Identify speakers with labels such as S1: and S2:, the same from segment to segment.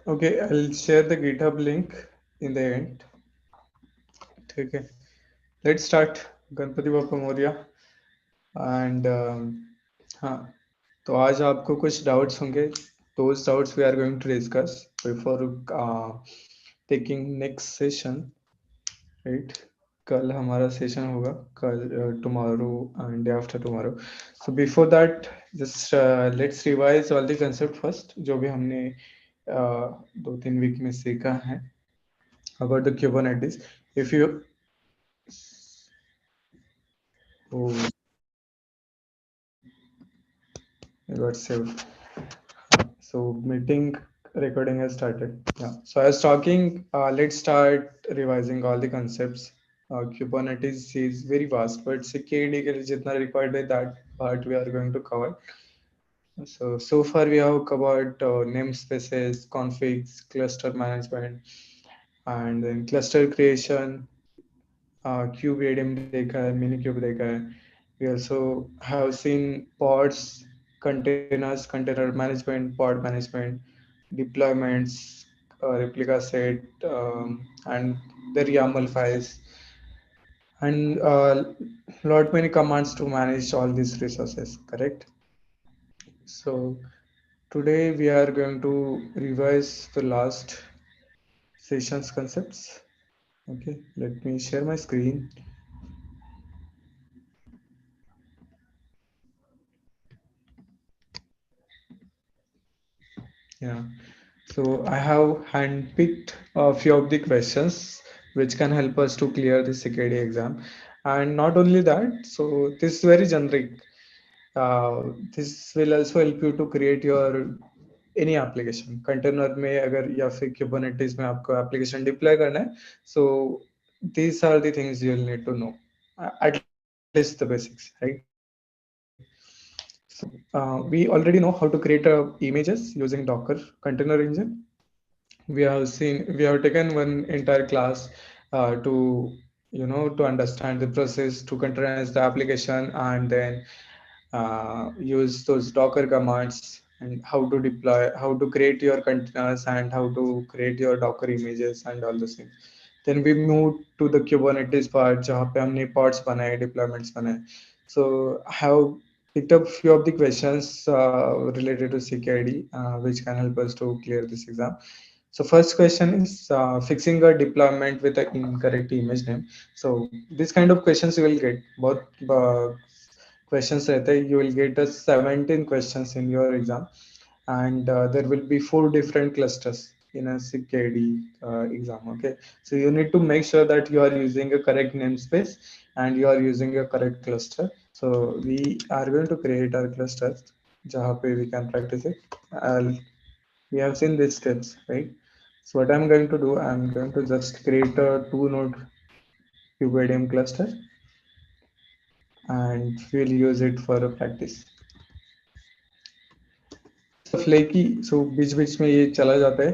S1: Okay, I'll share the GitHub link in the end. ठीक है, let's start. Ganpati Bappa Maurya. And हाँ, तो आज आपको कुछ डाउट्स होंगे. Those doubts we are going to discuss before taking next session, right? कल हमारा सेशन होगा, कल tomorrow and day after tomorrow. So before that, just let's revise all the concept first, जो भी हमने 2-3 वीक में सीखा है about the Kubernetes. If you oh, you got saved. So meeting recording has started. Yeah. So I was talking. Let's start revising all the concepts. Kubernetes is very vast, but security के लिए जितना required है that part we are going to cover. So far we have covered namespaces, configs, cluster management, and then cluster creation, cube ADM देखा है, mini cube देखा है. We also have seen pods, containers, container management, pod management, deployments, replica set, and the YAML files, and lot many commands to manage all these resources. Correct. So today we are going to revise the last session's concepts. Okay, let me share my screen. Yeah. So I have handpicked a few of the questions which can help us to clear the security exam. And not only that, so this is very generic. This will also help you to create your any application. Container में अगर या फिर Kubernetes में आपको application deploy करना है, so these are the things you'll need to know. At least the basics, right? So we already know how to create images using Docker container engine. We have taken one entire class to to understand the process to containerize the application, and then use those Docker commands, and how to deploy, how to create your containers, and how to create your Docker images and all those things. Then we moved to the Kubernetes part जहाँ पे हमने pods बनाए, deployments बनाए. So I have picked up few of the questions related to security, which can help us to clear this exam. So first question is fixing a deployment with an incorrect image name. So this kind of questions you will get. Both questions रहते हैं. You will get 17 questions in your exam, and there will be 4 different clusters in a CKD exam. Okay, so you need to make sure that you are using a correct namespace and you are using a correct cluster. So we are going to create our cluster जहाँ पे we can practice it. We have seen these steps, right? So what I'm going to do, I'm going to just create a 2 node kubedm cluster, and we'll use it for a practice. थोड़ा सा flaky, सो बीच बीच में ये चला जाता है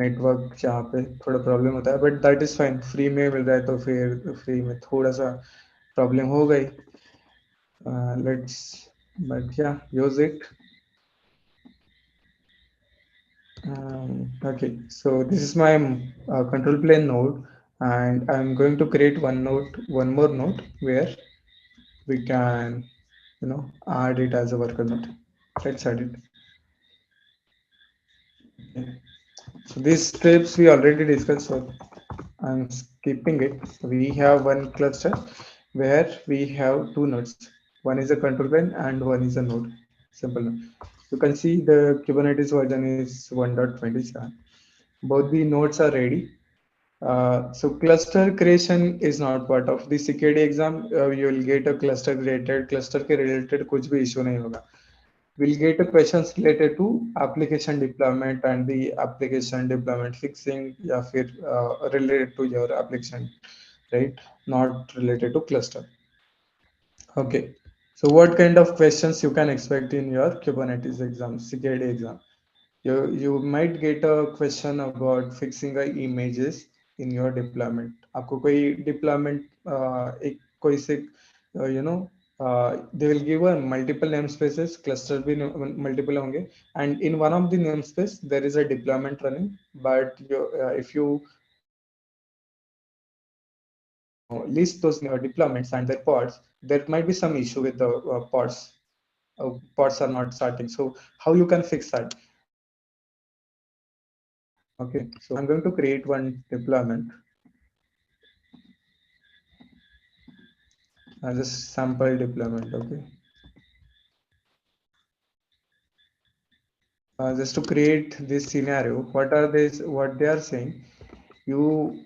S1: network, जहाँ पे थोड़ा प्रॉब्लम होता है, but that is fine. Free में मिल रहा है तो फिर फ्री में थोड़ा सा प्रॉब्लम हो गई. लेट्स बट या use it. Okay, so this is my control plane node, and I'm going to create one more node where we can add it as a worker node. Let's add it. Okay. So these steps we already discussed, so I'm skipping it. We have one cluster where we have 2 nodes. One is a control plane and one is a node. Simple node. You can see the Kubernetes version is 1.27. Both the nodes are ready. So cluster creation is not part of the security exam. You will get a cluster created. Cluster के related कुछ भी issue नहीं होगा. We'll get a questions related to application deployment and the application deployment fixing, या फिर related to your application, right? Not related to cluster. Okay. So what kind of questions you can expect in your Kubernetes exam, security exam? You might get a question about fixing the images in your deployment. आपको कोई deployment एक कोई से they will give a multiple namespaces, cluster भी multiple होंगे, and in one of the namespace there is a deployment running. But if you list those deployments and their pods, there might be some issue with the pods are not starting. So how you can fix that? Okay, so I'm going to create one deployment as a sample deployment. Okay, just to create this scenario, what they are saying, you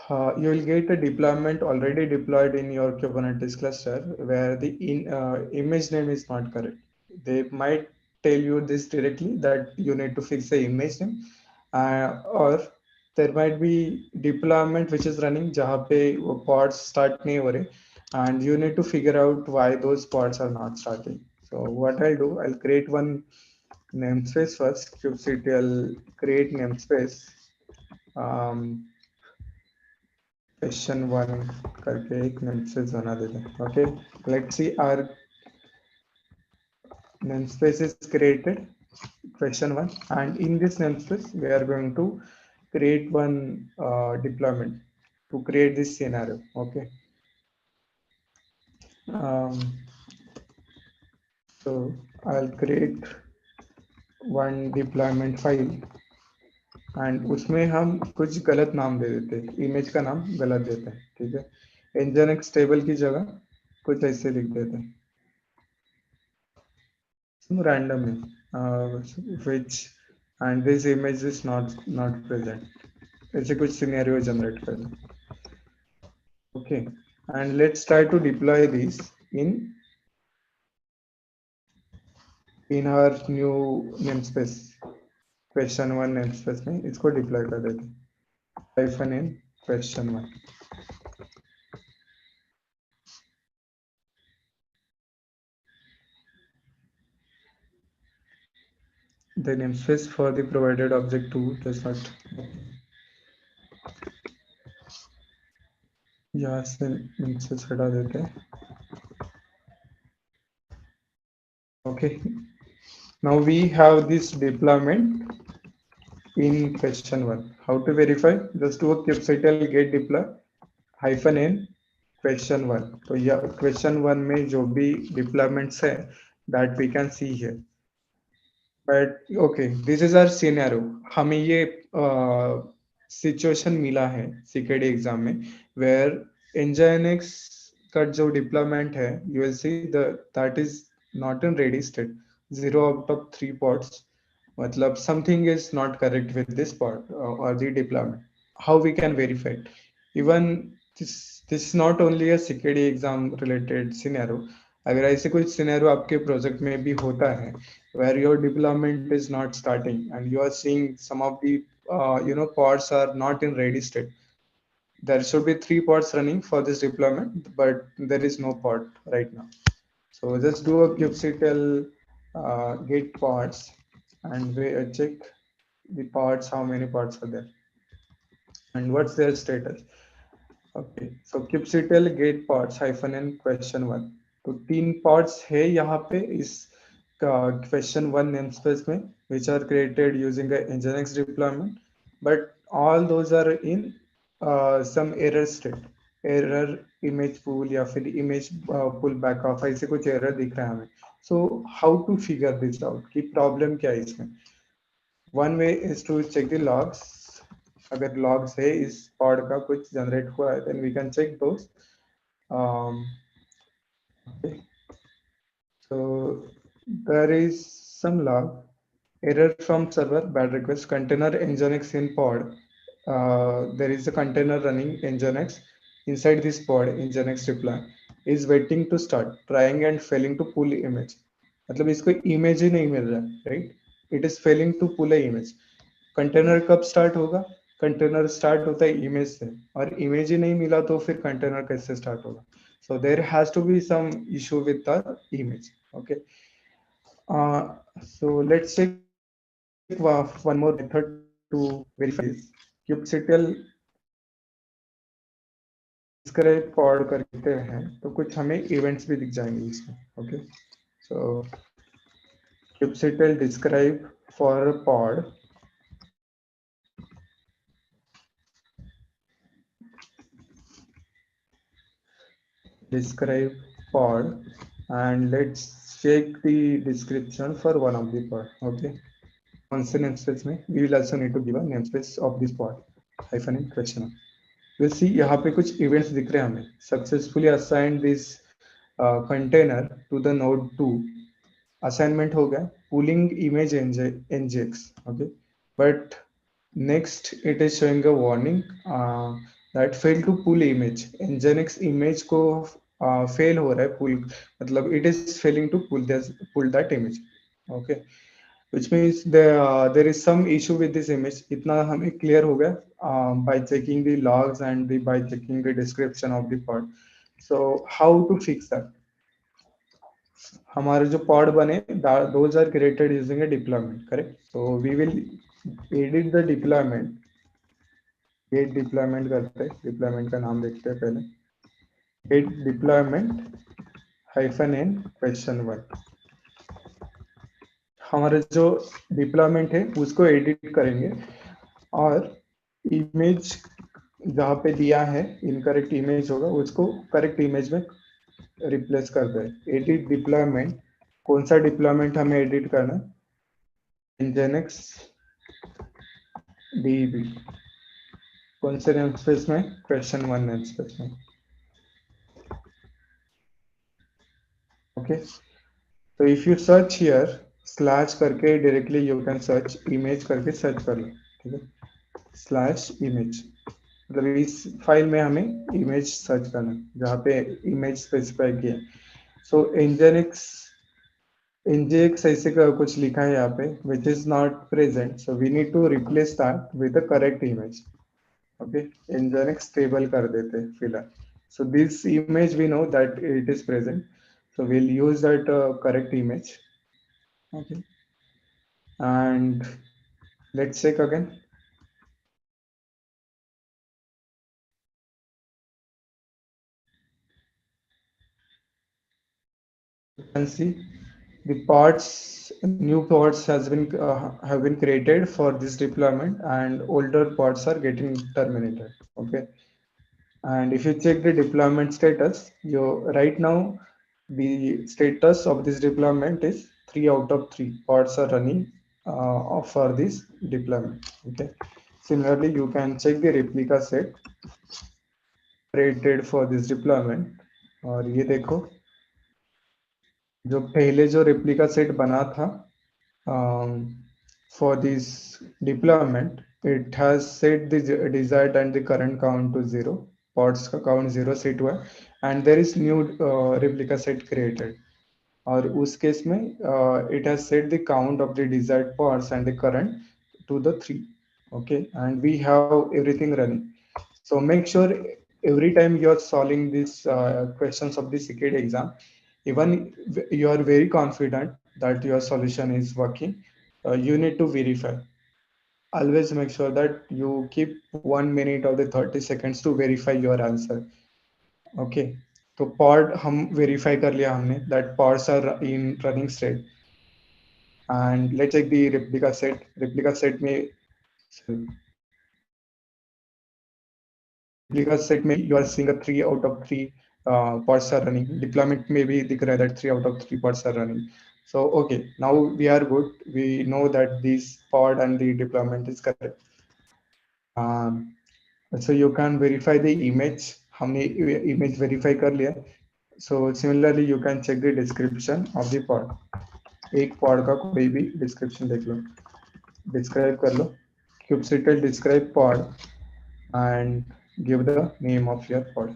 S1: you will get a deployment already deployed in your Kubernetes cluster where the image name is not correct. They might tell you this directly that you need to fix the image name, or there might be deployment which is running जहाँ पे वो pods start नहीं हो रहे, and you need to figure out why those pods are not starting. So what I'll do, I'll create one namespace first. kubectl create namespace. um, question one करके एक namespace बना देते हैं. Okay, let's see our namespace is created, question one, and in this namespace we are going to create one deployment to create this scenario. Okay, um, so I'll create one deployment file and उसमें हम कुछ गलत नाम दे देते हैं, image का नाम गलत देते हैं. ठीक है, nginx टेबल की जगह कुछ ऐसे लिख देते हैं randomly, which, and this image is not present. ऐसे कुछ scenario generate कर दें. Okay, and let's try to deploy these in our new namespace. Question one namespace में इसको deploy कर देते हैं. Hyphen in question one. The namespace for the provided object 2 does not. यहाँ से namespace हटा देते हैं. Okay, now we have this deployment in question one. How to verify? Just do a kubectl get deploy hyphen in question one. तो यह question one में जो भी deployments है that we can see here. But okay, this is our scenario. हमें ये situation मिला है CKD exam में where nginx का जो deployment है, you will see that is not in ready state. 0 out of 3 pods. मतलब something is not correct with this pod or the deployment. How we can verify it? Even this is not only a CKD exam related scenario. अगर ऐसे कुछ scenario आपके project में भी होता है where your deployment is not starting and you are seeing some of the pods are not in ready state. There should be 3 pods running for this deployment, but there is no pod right now. So just do a kubectl get pods and we check the pods, how many pods are there and what's their status. Okay, so kubectl get pods hyphen in question one. तो 3 pods है यहाँ पे इस question one namespace में which are created using a nginx deployment, but all those are in some error state. Error image pool या फिर image pull back off ऐसे कुछ error दिख रहा है हमें. So how to figure this out कि problem क्या है इसमें? One way is to check the logs. अगर logs है इस pod का कुछ generate हुआ है then we can check those. Okay. So there is some log error from server bad request container nginx in pod. There is a container running nginx inside this pod. Nginx deploy is waiting to start, trying and failing to pull image. मतलब इसको image ही नहीं मिल रहा है, right? It is failing to pull a image. Container कब start होगा? Container start होता है image से, और इमेज ही नहीं मिला तो फिर कंटेनर कैसे स्टार्ट होगा? So there has to be some issue with the image. Okay, so let's check one more method to verify this. kubectl describe pod करते हैं तो कुछ हमें इवेंट्स भी दिख जाएंगे इसमें. Okay, so kubectl describe for pod describe pod, and let's check the description for one of the pod. Okay, कौन से namespace में we will also need to give a namespace of this pod hyphen in question. We'll see यहाँ पे कुछ events दिख रहे हैं हमें. Successfully assigned this container to the node 2. Assignment हो गया. Pooling image nginx. Okay, but next it is showing a warning that fail to pull image. nginx image को fail हो रहा है pull, मतलब it is failing to pull that image. Okay, which means there is some issue with this image. इतना हमें clear हो गया by checking the logs and by checking the description of the pod. So how to fix that? हमारे जो pod बने those are created using a deployment, correct? So we will edit the deployment. Get deployment करते हैं. Deployment का नाम देखते हैं पहले. Get deployment hyphen in question one. हमारा जो डिप्लॉयमेंट है उसको एडिट करेंगे और इमेज जहाँ पे दिया है इनकरेक्ट इमेज होगा उसको करेक्ट इमेज में रिप्लेस कर दे. Edit deployment. कौन सा डिप्लॉयमेंट हमें एडिट करना है? nginx db. कौन से नेम स्पेस में? क्वेश्चन वन नेम स्पेस में. ओके, तो if you search here slash करके directly you can search image करके सर्च कर लो. ठीक है, स्लैश इमेज मतलब इस फाइल में हमें इमेज सर्च करना है जहाँ पे इमेज स्पेसिफाई किया है. सो nginx ऐसे का कुछ लिखा है यहाँ पे which is not present, so we need to replace that with the correct image. Okay, nginx stable कर देते हैं फिलहाल. So this image we know that it is present, so we'll use that correct image. Okay, and let's check again. You can see the pods, new pods has been have been created for this deployment, and older pods are getting terminated. Okay, and if you check the deployment status, you right now the status of this deployment is 3 out of 3 pods are running for this deployment. Okay, similarly you can check the replica set created for this deployment. और ये देखो जो पहले जो replica set बना था for this deployment, it has set the desired and the current count to 0. Pods का count 0 set हुआ है, and there is new replica set created. और उस केस में it has set the count of the desired pods and the current to the 3. Okay, and we have everything running. So make sure every time you are solving these questions of the secret exam, even you are very confident that your solution is working, you need to verify. Always make sure that you keep 1 minute or the 30 seconds to verify your answer. Okay, तो pod हम verify कर लिया हमने that pods are in running state, and let's check the replica set. Replica set में sorry, replica set में you are seeing a 3 out of 3 pods are running. Deployment में भी दिख रहा है that 3 out of 3 pods are running. So okay, now we are good. We know that this pod and the deployment is correct. So you can verify the image. हमने image verify कर लिया. So similarly you can check the description of the pod. एक pod का कोई भी description देख लो, describe कर लो. kubectl describe pod and give the name of your pod.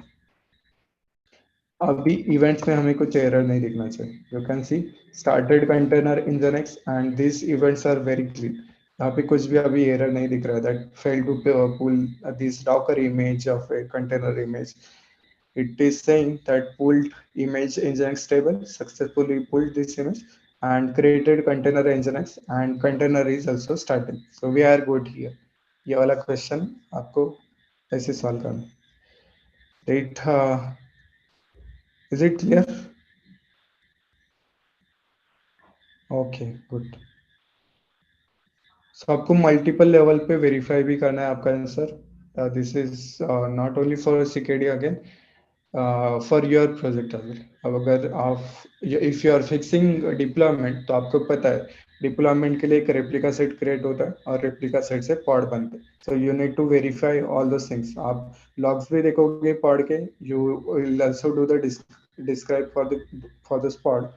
S1: अभी इवेंट्स में हमें कुछ एरर नहीं दिखना चाहिए. You can see started container in nginx and this events are very clean. यहाँ पे कुछ भी अभी एरर नहीं दिख रहा है that failed to pull this docker image of a container image. It is saying that pulled image nginx table successfully pulled this image and created container nginx and container is also starting. So we are good here. ये वाला question आपको ऐसे solve करना. it is it clear? Okay, good. So आपको multiple level पे verify भी करना है आपका answer. This is not only for CKD again, for your project as well. अब अगर आप if you are fixing deployment तो आपको पता है डिप्लॉयमेंट के लिए एक रेप्लिका सेट क्रिएट होता है और रेप्लिका सेट से पॉड बनते हैं. So you need to verify all those things. आप लॉग्स भी देखोगे पॉड के. You will also do the describe for this pod.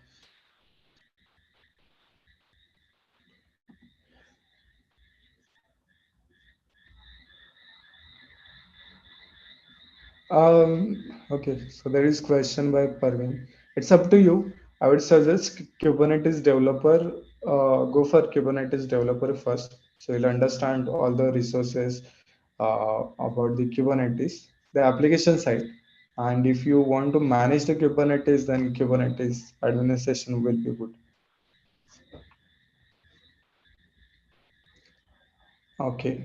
S1: Okay, so there is question by Parveen. It's up to you. I would suggest Kubernetes developer, go for Kubernetes developer first. So you'll understand all the resources about the Kubernetes, the application side. And if you want to manage the Kubernetes, then Kubernetes administration will be good. Okay.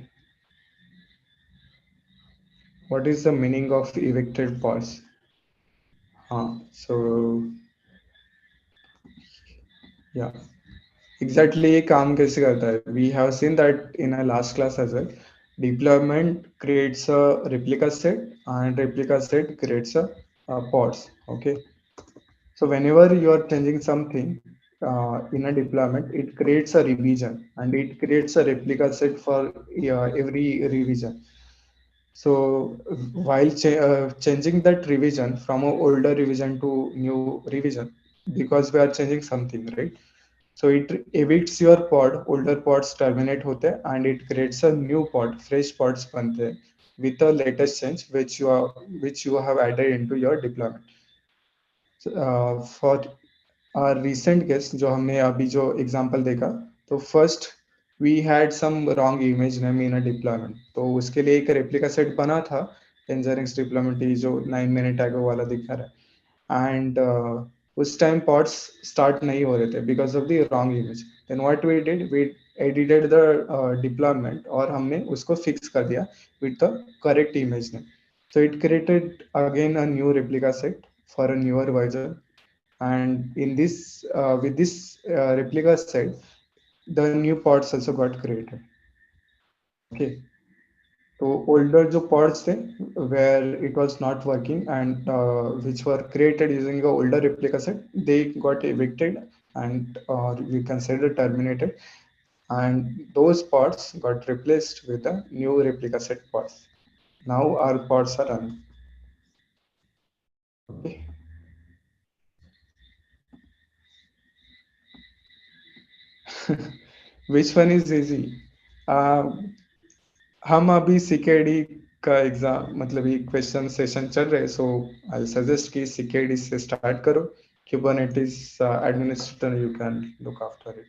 S1: What is the meaning of evicted pods? So yeah. Exactly ये काम कैसे करता है. We have seen that in a last class as well. Deployment creates a replica set and replica set creates a pods. Okay, so whenever you are changing something in a deployment, it creates a revision and it creates a replica set for every revision. So while changing that revision from a older revision to new revision, because we are changing something, right? So it evicts your pod, older pods terminate होते हैं and it creates a new pod, fresh pods बनते हैं with the latest change which you have added into your deployment. So, for our recent case जो हमने अभी जो example देखा, तो first we had some wrong image name in a deployment. तो उसके लिए एक replica set बना था Nginx deployment ये जो 9 minute ago वाला दिखा रहा है. And उस टाइम पॉड्स स्टार्ट नहीं हो रहे थे because of the wrong image. Then what we did, we edited the deployment और हमने उसको फिक्स कर दिया with the correct image name. So it created again a new replica set for a newer version, and in this with this replica set, the new pods also got created. Okay, तो older जो pods थे where it was not working and which were created using the older replica set, they got evicted and we consider terminated, and those pods got replaced with the new replica set pods. Now our pods are running. Okay. Which one is easy? uh, हम अभी CKD का exam मतलब ये question session चल रहे, सो I suggest कि CKD से start करो. Kubernetes administrator you can look after it.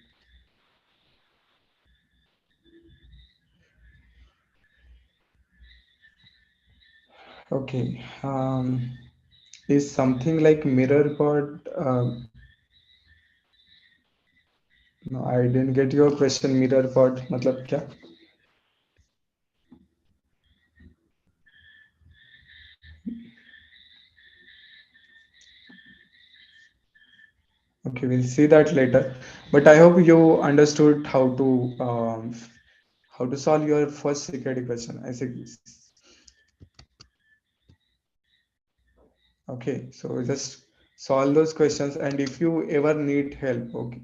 S1: Okay. Is something like mirror pod? No, I didn't get your question. Mirror pod मतलब क्या? Okay, we'll see that later. But I hope you understood how to solve your first security question. I think. Okay, so just solve those questions, and if you ever need help, okay,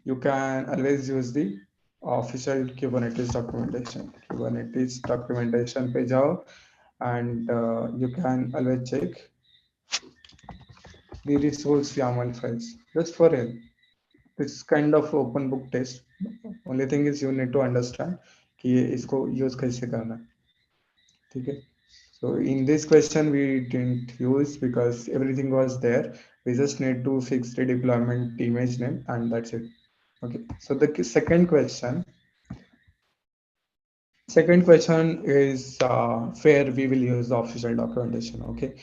S1: you can always use the official Kubernetes documentation. Kubernetes documentation पे जाओ, and you can always check the resource YAML files just for help. It's kind of open book test. Only thing is you need to understand कि ये इसको use कैसे करना है. ठीक है. So in this question we didn't use because everything was there. We just need to fix the deployment image name and that's it. Okay. So the second question is where we will use the official documentation. Okay.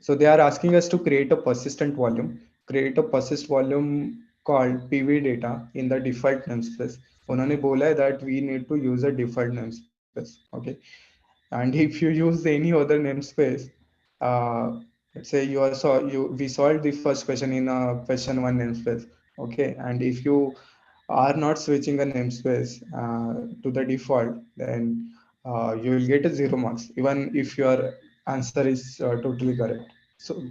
S1: So they are asking us to create a persistent volume, create a persist volume called PV data in the default namespace. उन्होंने बोला है that we need to use a default namespace. Okay. And if you use any other namespace, uh, let's say we solved the first question in question one namespace. Okay, and if you are not switching a namespace to the default, then you will get a 0 marks even if your answer is totally correct. So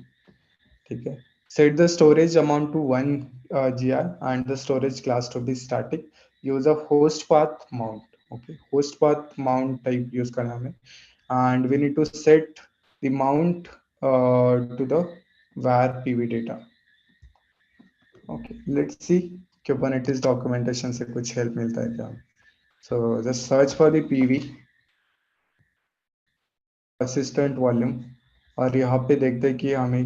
S1: okay. Set the storage amount to 1 GR and the storage class to be static. Use a host path mount. Okay, host path mount type use करना है and we need to set the mount to the var pv data. Okay, let's see Kubernetes documentation से कुछ help मिलता है क्या. So just search for the pv persistent volume और यहाँ पे देखते हैं कि हमें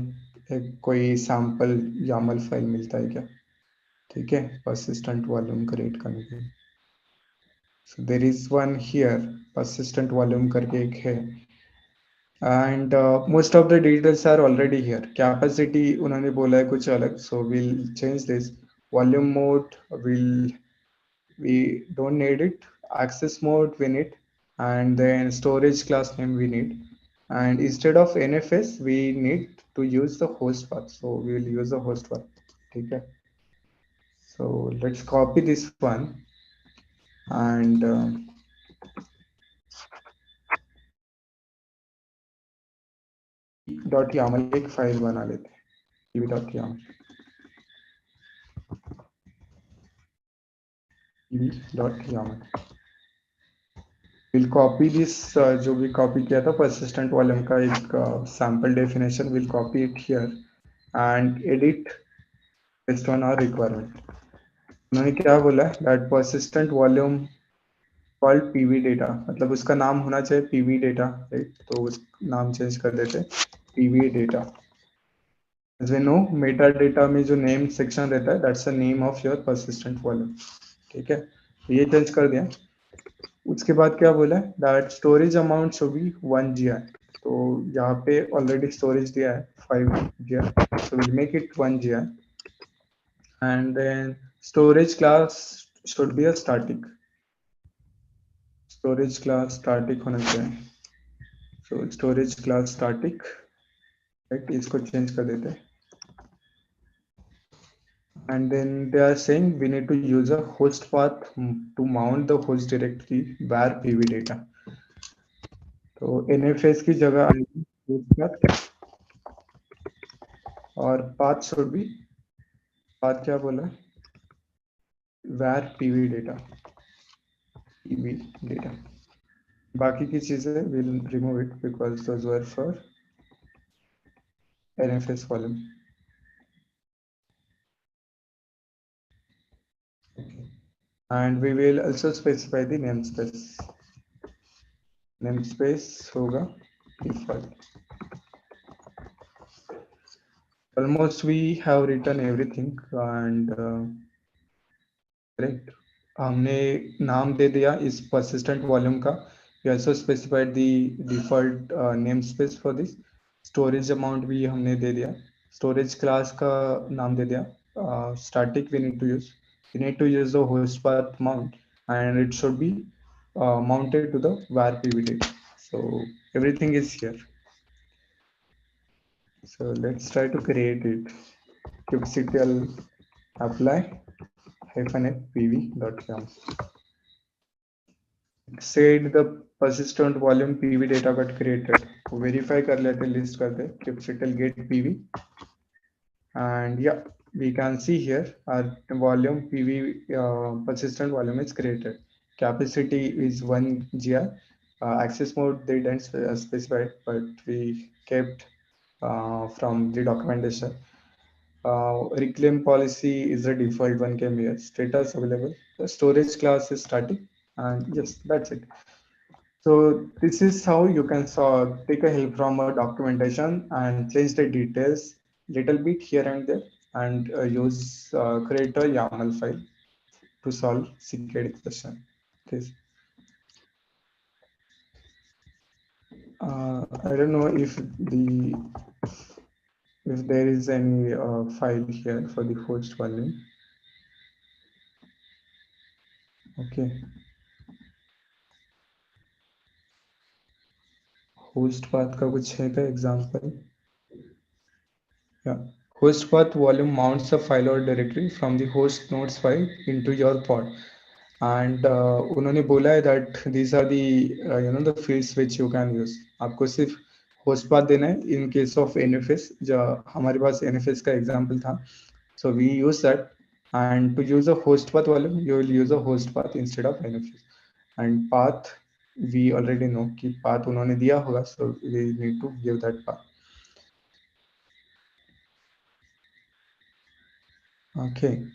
S1: एक कोई सैम्पल YAML फाइल मिलता है क्या. ठीक है, persistent volume क्रिएट करने के लिए. So there is one here, persistent volume करके एक है, and most of the details are already here. Capacity उन्होंने बोला है कुछ अलग, so we'll change this. Volume mode we don't need it. Access mode we need, and then storage class name we need. And instead of NFS, we need to use the host path. So we will use the host path. Okay. So let's copy this one and pv.yaml एक file बना लेते हैं. pv.yaml pv.yaml we'll copy this जो भी copy किया था persistent volume का एक sample definition, we'll copy it here and edit based on our requirement. उन्होंने क्या बोला that persistent volume called pv data, मतलब उसका नाम होना चाहिए pv data, right? तो उस नाम चेंज कर देते pv data. As we know, metadata में जो name section रहता है, that's the name of your persistent volume. ठीक है, ये चेंज कर दिया. उसके बाद क्या बोला है that storage amount should be 1 GR. तो यहाँ पे already storage दिया है 5 GR, so we'll make it 1 GR. And then storage class should be a static. Storage class static होना चाहिए. So storage class static, right? इसको change कर देते हैं. And then they are saying we need to use a host path to mount the host directory var pv data. तो NFS की जगह आएगी host path और path should be, path क्या बोला, var pv data. बाकी की चीजें will remove it because those were for NFS volume. And we will also specify the namespace. Namespace होगा default. Almost we have written everything and correct. हमने नाम दे दिया इस persistent volume का. We also specified the default namespace for this. Storage amount भी हमने दे दिया. Storage class का नाम दे दिया. Static we need to use. We need to use the host path mount, and it should be mounted to the var pv data. So everything is here. So let's try to create it. kubectl apply -f pv.yaml. Said the persistent volume pv data got created. Verify कर लेते, list करते kubectl get pv, and yeah, we can see here our volume pv persistent volume is created. Capacity is 1 gr. Access mode they didn't specify, but we kept from the documentation. Reclaim policy is the default 1 km here. Status available. The storage class is static, and yes, that's it. So this is how you can take a help from a documentation and change the details little bit here and there, and use create a YAML file to solve security question. This I don't know if there is any file here for the host volume. Okay. Host path का कुछ है क्या example? Yeah. Host path volume mounts a file or directory from the host nodes file into your pod. And उन्होंने बोला है that these are the the fields which you can use. आपको सिर्फ host path देना है in case of NFS. जो हमारे पास NFS का example था, so we use that. And to use a host path volume, you will use a host path instead of NFS. And path, we already know कि path उन्होंने दिया होगा, so we need to give that path. Okay.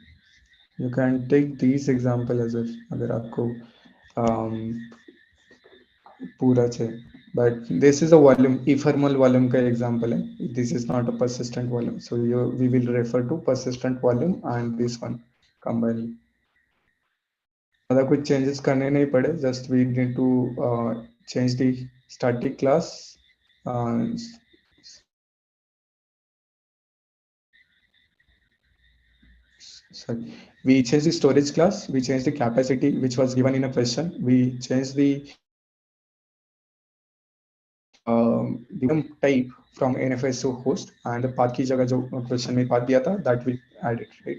S1: You can take these example as if अगर आपको um, पूरा चाहिए, but this is a volume ephemeral volume का example है. This is not a persistent volume, so we will refer to persistent volume and this one combined. ज़्यादा कुछ changes करने नहीं पड़े, just we need to change the static class. uh, Sorry, we change the storage class, we change the capacity which was given in a question, we change the type from NFS to host, and the path की जगह जो question में path दिया था that we added, right?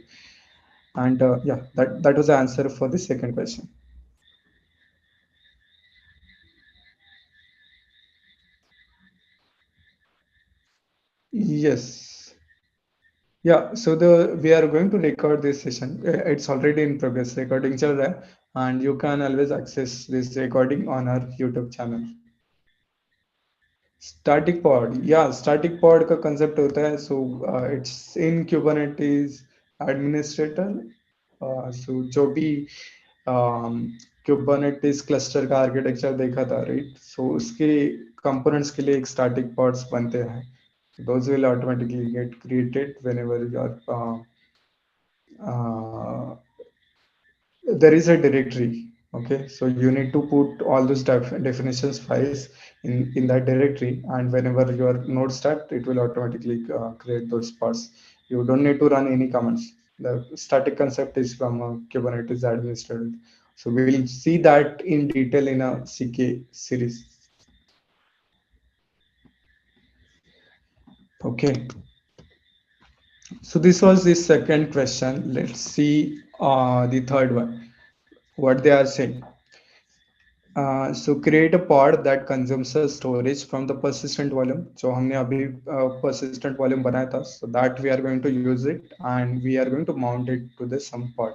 S1: And yeah, that was the answer for the second question. Yes. Yeah, so the we are going to record this session. It's already in progress. Recording चल रहा है, and you can always access this recording on our YouTube channel. Static pod, या static pod का concept होता है, so it's in Kubernetes administrator. सो जो भी Kubernetes cluster का आर्किटेक्चर देखा था, राइट, सो उसके कंपोनेंट्स के लिए एक स्टैटिक पॉड्स बनते हैं. Those will automatically get created whenever you are there is a directory. Okay, so you need to put all those definitions files in that directory, and whenever your node start, it will automatically create those parts. You don't need to run any commands. The static concept is from Kubernetes administrator, so we will see that in detail in a CK series. Okay, so this was the second question. Let's see the third one, what they are saying. So create a pod that consumes a storage from the persistent volume. So हमने अभी persistent volume बनाया था, so that we are going to use it and we are going to mount it to the some pod.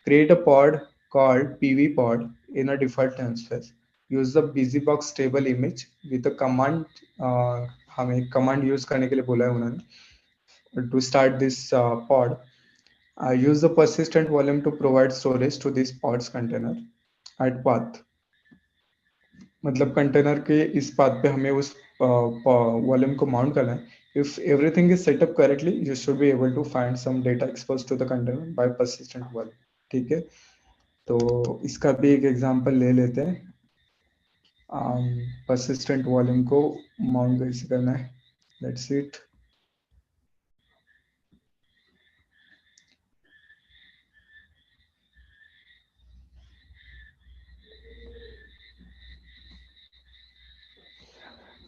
S1: Create a pod called PV pod in a default namespace. Use the busybox table image with a command. हमें command use करने के लिए बोला है उन्होंने to start this pod. Use the persistent volume to provide storage to this pod's container at path. मतलब container के इस पाथ पे हमें उस वॉल्यूम को माउंट करना है. If everything is set up correctly, you should be able to find some data expose to the container by persistent volume. ठीक है, तो इसका भी एक एग्जांपल ले लेते हैं. पर्सिस्टेंट वॉल्यूम को माउंट कैसे करना है, let's see it.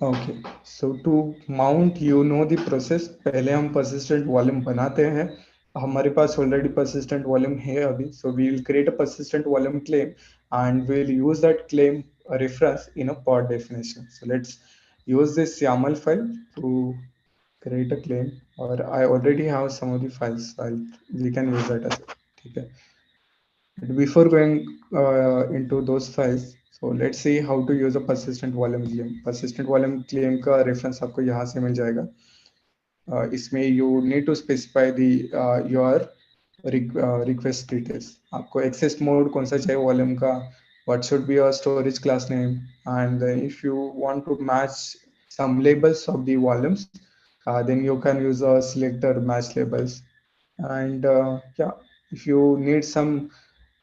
S1: Okay, so to mount, you know the process. पहले हम persistent वॉल्यूम बनाते हैं. हमारे पास ऑलरेडी persistent वॉल्यूम है अभी, so we will create a persistent volume claim and we'll use that claim reference in a pod definition. So let's use this YAML file to create a claim, or I already have some of the files. We can use that as well. ठीक है. Before going into those files, so let's see how to use a persistent volume claim. Persistent volume claim का reference आपको यहाँ से मिल जाएगा. इसमें you need to specify the your request details. आपको access mode कौन सा चाहिए volume का, what should be your storage class name, and if you want to match some labels of the volumes, then you can use a selector match labels. And yeah, if you need some,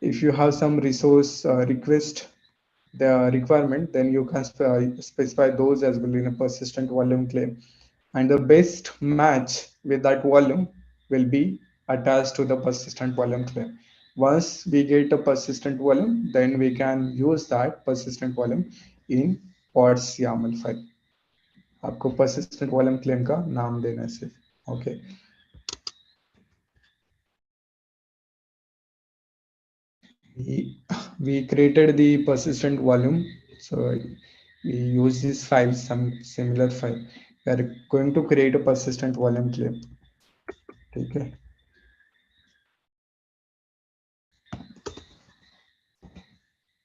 S1: if you have some resource request the requirement, then you can specify those as well in a persistent volume claim, and the best match with that volume will be attached to the persistent volume claim. Once we get a persistent volume, then we can use that persistent volume in pods YAML file. आपको persistent volume claim का नाम देना है सिर्फ. Okay. We created the persistent volume. So we use this file, some similar file. We are going to create a persistent volume claim. Okay.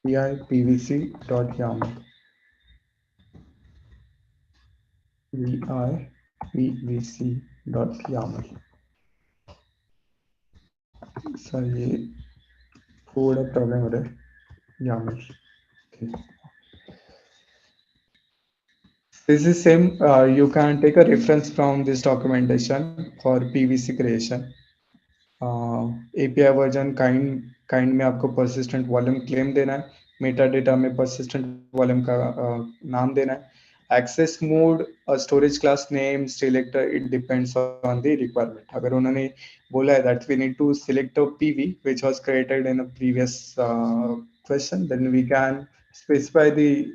S1: pivc.yaml. vipvc.yaml. Sir ये थोड़ा problem हो रहा है YAML. Okay. This is same. You can take a reference from this documentation for PVC creation. API version kind में आपको persistent volume claim देना है. Meta data में persistent volume का नाम देना है. Access mode, storage class name, selector, it depends on the requirement. अगर उन्होंने बोला है that we need to select a PV which was created in a previous question, then we can specify the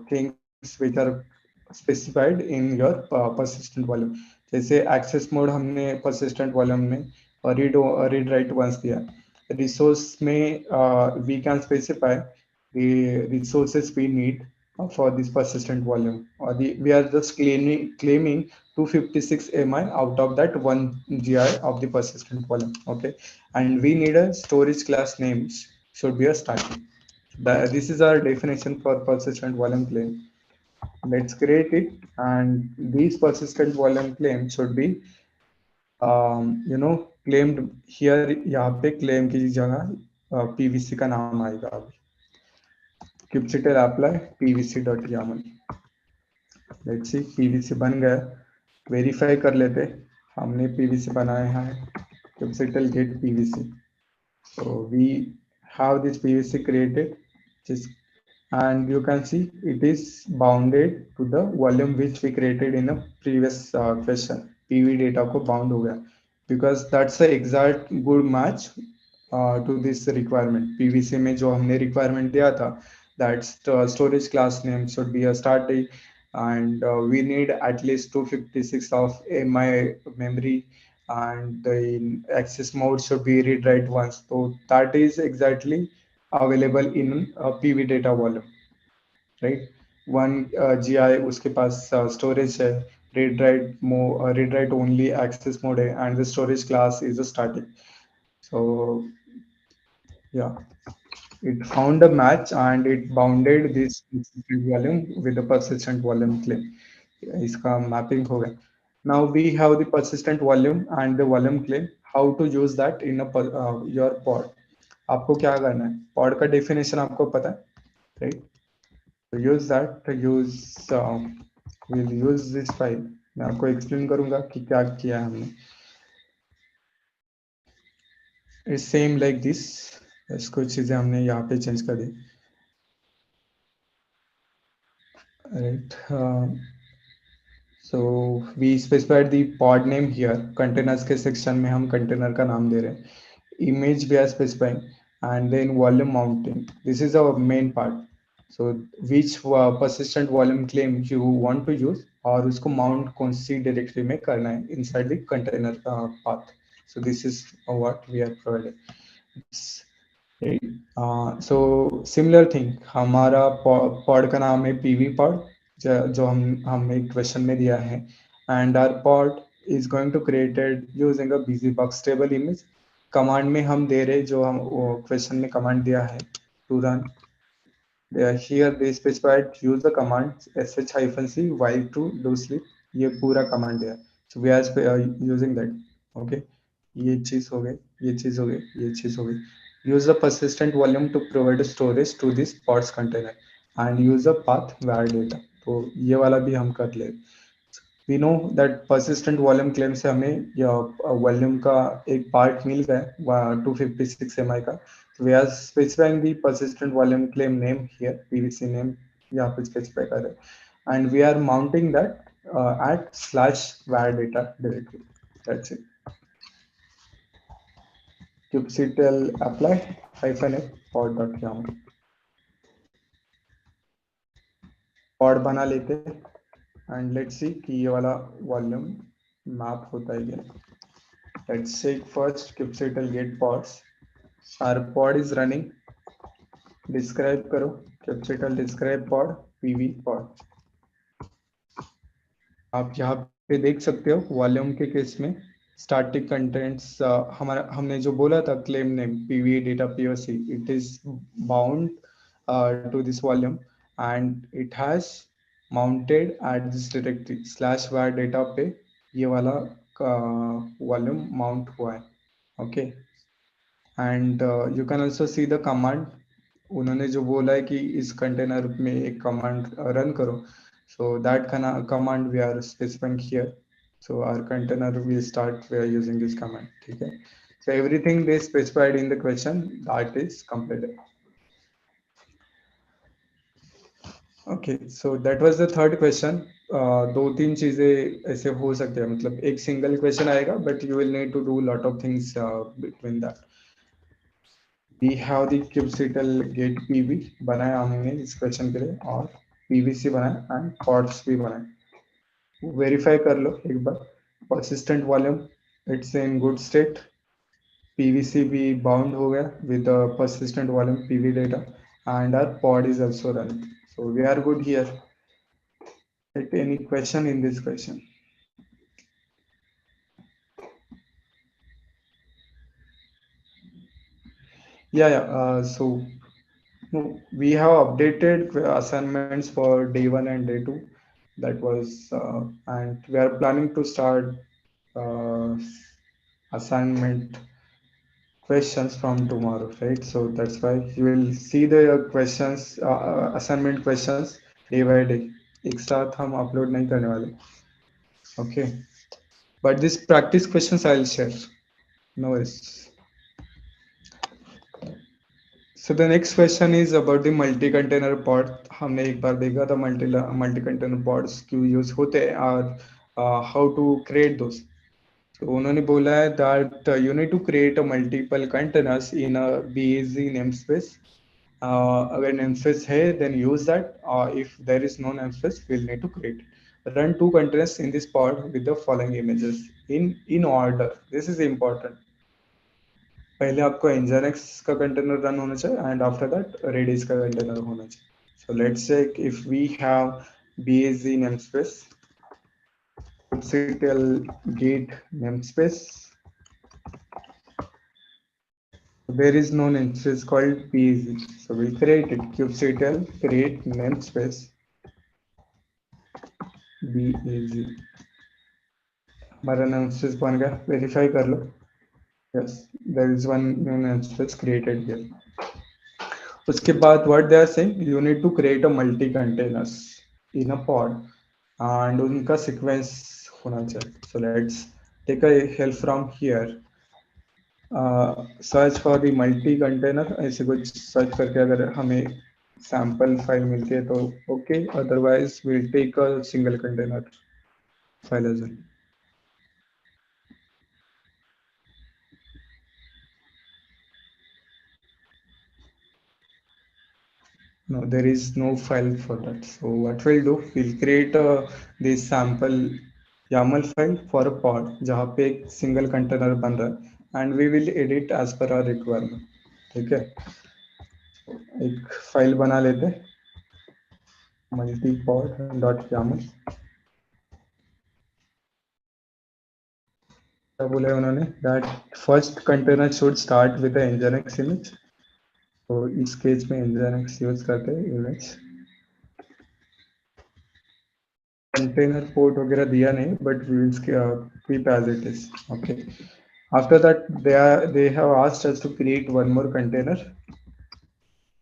S1: things which are specified in your persistent volume. जैसे access mode हमने persistent volume में read write once दिया. Resource में we can specify the resources we need for this persistent volume. Or we are just claiming 256 mi out of that 1 gi of the persistent volume. Okay, and we need a storage class name should be a starting. This is our definition for persistent volume claim. Let's create it, and these persistent volume claim should be claimed here. यहाँ पे claim की जगह pvc का नाम आएगा. अभी kubectl apply pvc.yaml. Let's see pvc बन गया. वेरीफाई कर लेते हमने pvc बनाया है. kubectl get pvc. So we have this pvc created, just, and you can see it is bounded to the volume which we created in a previous question. pv data को bound हो गया because that's the exact good match to this requirement. pvc में जो हमने requirement दिया था, that storage class name should be a starting, and we need at least 256 of mi memory, and the access mode should be read write once. So that is exactly available in pv data volume, right? 1 gi उसके पास storage है. Read write only access mode है, and the storage class is a static. So yeah, it found a match and it bounded this persistent volume with the persistent volume claim. इसका mapping हो गया. Now we have the persistent volume and the volume claim. How to use that in your pod? आपको क्या करना है? Pod का definition आपको पता है, right? To use that, we'll use this file. मैं आपको explain करूंगा कि क्या किया है हमने. It's same like this. बस कुछ चीजें हमने यहाँ पे change कर दी. Right. So we specified the pod name here. Containers के section में हम container का नाम दे रहे हैं. Image we are specifying, and then volume mounting. This is our main part. So which persistent volume claim you want to use और उसको mount कौन सी directory में करना है inside the container path. So this is what we are provided. So similar thing हमारा pod का नाम है पीवी पॉड, जो हम एक क्वेश्चन में दिया है, and our pod is going to created using a busy box table image. Command में हम दे रहे जो हम क्वेश्चन में कमांड दिया है to run. Here they specified use the command sh-c while to do sleep. ये पूरा कमांड है. So we are using that. Okay. ये चीज हो गई, ये चीज हो गई, ये चीज हो गई. Use the persistent volume to provide storage to this pods container and use the path var data. तो ये वाला भी हम कर ले. We know that persistent volume claim से हमें वॉल्यूम का एक पार्ट मिल गया 256 mi का. So we are specifying the persistent volume claim name here, pvc name यहाँ पे specify कर रहे हैं, and we are mounting that at /var data directory. That's it. kubectl apply -f pod.yaml. pod बना लेते. And let's see कि ये वाला वॉल्यूम मैप होता है क्या. Let's check first kubectl get pods. Our pod is running. Describe करो kubectl describe pod pv pod. आप यहाँ पे देख सकते हो वॉल्यूम के केस में स्टैटिक कंटेंट्स हमारा हमने जो बोला था claim name pv data poc it is bound to this volume and it has mounted at this directory slash var data पे ये वाला वॉल्यूम माउंट हुआ है. Okay. And you can also see the command. उन्होंने जो बोला है कि इस कंटेनर में एक कमांड रन करो. So that command we are specifying here. So our container will start we are using this command. ठीक है. So everything they specified in the question that is completed. Okay. So that was the third question. दो तीन चीजें ऐसे हो सकते हैं मतलब एक सिंगल क्वेश्चन आएगा but you will need to do lot of things between that. We have the kubectl get pv बनाया हमने इस क्वेश्चन के लिए और pvc बनाया एंड पॉड्स भी बनाए. वेरीफाई कर लो एक बार. Persistent volume it's in good state. pvc भी बाउंड हो गया with the persistent volume pv data and our pod is also running. So we are good here. Any question in this question? Yeah. So no, we have updated assignments for day one and day two. That was, and we are planning to start uh, assignment questions from tomorrow, right? So that's why you will see the questions, assignment questions day by day. एक साथ हम upload नहीं करने वाले. Okay. But this practice questions I'll share. No worries. So the next question is about the multi-container pod. हमने एक बार देखा था multi-container pods क्यों use होते हैं और how to create those. So उन्होंने बोला है that you need to create a multiple containers in a BAZ namespace. अगर namespace है then use that. If there is no namespace, we'll need to create. Run two containers in this pod with the following images in order. This is important. पहले आपको nginx का container run होना चाहिए and after that redis का container होना चाहिए. So let's check if we have baz namespace kubectl get namespace. There is no namespace called baz, so we create it. Kubectl create namespace baz. हमारा namespace बन गया. Verify कर लो. Yes, there is one new namespace created here. उसके बाद what they are saying, you need to create a multi containers in a pod and उनका sequence होना चाहिए. So let's take a help from here. Search for the multi container. ऐसे कुछ search करके अगर हमें sample file मिलती है तो okay, otherwise we'll take a single container file as well. No, there is no file for that. So what we'll do, we'll create this sample YAML file for a pod जहाँ पे एक single container बन रहा है and we will edit as per our requirement. ठीक है. एक file बना लेते multipod.yaml. क्या बोले उन्होंने that first container should start with the nginx image. तो इस केस में nginx यूज करते हैं image. कंटेनर पोर्ट वगैरह दिया नहीं but we will keep as it is. Okay. After that they have asked us to create one more container